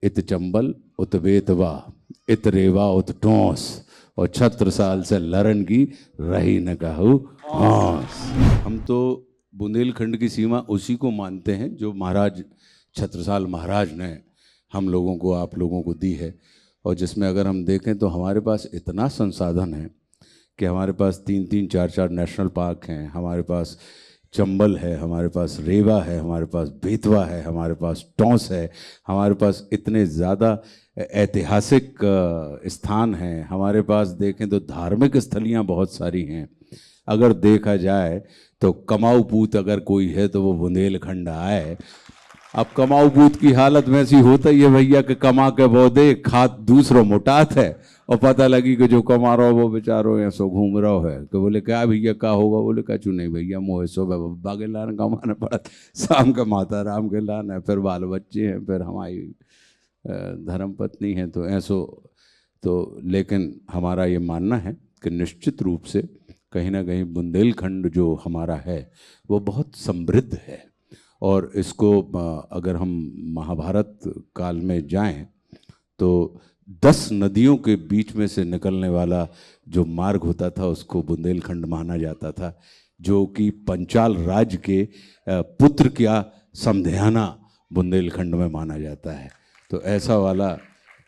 इत चंबल उत बेतवा इत रेवा उत टोंस और 36 साल से लरन की रही न कहू हौस। हम तो बुंदेलखंड की सीमा उसी को मानते हैं जो महाराज छत्रसाल महाराज ने हम लोगों को, आप लोगों को दी है, और जिसमें अगर हम देखें तो हमारे पास इतना संसाधन है कि हमारे पास 3-3, 4-4 नेशनल पार्क हैं, हमारे पास चंबल है, हमारे पास रेवा है, हमारे पास बेतवा है, हमारे पास टोंस है, हमारे पास इतने ज़्यादा ऐतिहासिक स्थान हैं, हमारे पास देखें तो धार्मिक स्थलियाँ बहुत सारी हैं। अगर देखा जाए तो कमाऊ पूत अगर कोई है तो वो बुंदेलखंड आए। अब कमाऊ पूत की हालत में ऐसी होता ही है भैया कि कमा के बौदे खात दूसरों मोटात है, और पता लगी कि जो कमा रहा हो वो बेचारो ऐसो घूम रहा है। तो बोले क्या भैया क्या होगा? बोले कचू नहीं भैया, मोह सुबह बब्बा के लान कमाना पड़ा, शाम का माता राम के लान है, फिर बाल बच्चे हैं, फिर हमारी धर्म पत्नी है, तो ऐसो तो। लेकिन हमारा ये मानना है कि निश्चित रूप से कहीं ना कहीं बुंदेलखंड जो हमारा है वो बहुत समृद्ध है, और इसको अगर हम महाभारत काल में जाएं तो 10 नदियों के बीच में से निकलने वाला जो मार्ग होता था उसको बुंदेलखंड माना जाता था, जो कि पंचाल राज के पुत्र का समध्याना बुंदेलखंड में माना जाता है। तो ऐसा वाला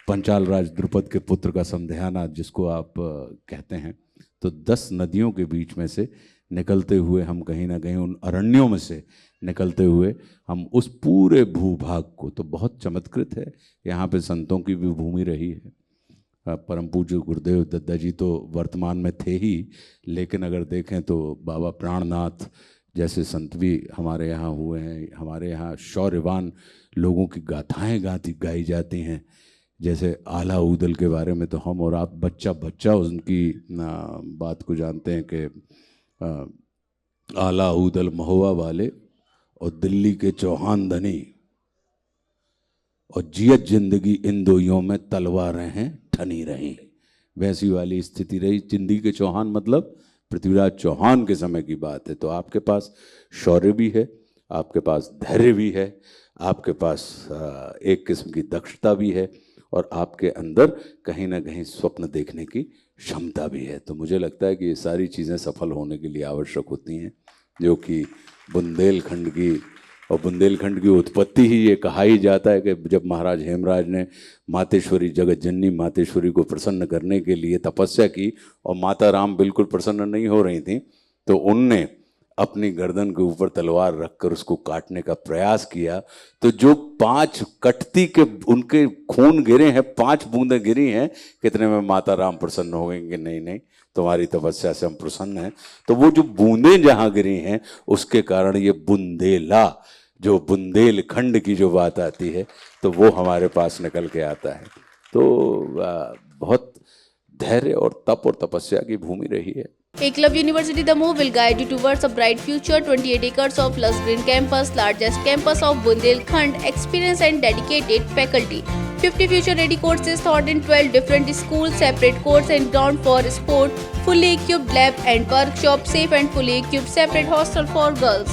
पंचाल राज द्रुपद के पुत्र का समध्याना जिसको आप कहते हैं, तो 10 नदियों के बीच में से निकलते हुए हम कहीं ना कहीं उन अरण्यों में से निकलते हुए हम उस पूरे भूभाग को, तो बहुत चमत्कृत है। यहाँ पे संतों की भी भूमि रही है। परम पूज्य गुरुदेव दत्ता जी तो वर्तमान में थे ही, लेकिन अगर देखें तो बाबा प्राणनाथ जैसे संत भी हमारे यहाँ हुए हैं। हमारे यहाँ शौर्यवान लोगों की गाथाएँ गाई जाती हैं, जैसे आला ऊदल के बारे में तो हम और आप बच्चा उनकी बात को जानते हैं कि आला ऊदल महुआ वाले और दिल्ली के चौहान धनी, और जियत जिंदगी इन दोइयों में तलवारें हैं ठनी रही। वैसी वाली स्थिति रही। जिंदगी के चौहान मतलब पृथ्वीराज चौहान के समय की बात है। तो आपके पास शौर्य भी है, आपके पास धैर्य भी है, आपके पास एक किस्म की दक्षता भी है, और आपके अंदर कहीं ना कहीं स्वप्न देखने की क्षमता भी है। तो मुझे लगता है कि ये सारी चीज़ें सफल होने के लिए आवश्यक होती हैं, जो कि बुंदेलखंड की, और बुंदेलखंड की उत्पत्ति ही ये कहा ही जाता है कि जब महाराज हेमराज ने मातेश्वरी जगत जननी मातेश्वरी को प्रसन्न करने के लिए तपस्या की और माता राम बिल्कुल प्रसन्न नहीं हो रही थी, तो उनने अपनी गर्दन के ऊपर तलवार रखकर उसको काटने का प्रयास किया। तो जो 5 कटती के उनके खून गिरे हैं, 5 बूंदें गिरी हैं, कितने में माता राम प्रसन्न हो गए कि नहीं तुम्हारी तपस्या से हम प्रसन्न हैं। तो वो जो बूंदें जहाँ गिरी हैं उसके कारण ये बुंदेला, जो बुंदेलखंड की जो बात आती है, तो वो हमारे पास निकल के आता है। तो बहुत धैर्य और तप और तपस्या की भूमि रही है। Eklavya University Damoh will guide you towards a bright future. 28 acres of lush green campus, largest campus of Bundelkhand, experienced and dedicated faculty. 50 future-ready courses taught in 12 different schools, separate courts and ground for sport, fully equipped lab and workshop, safe and fully equipped separate hostel for girls.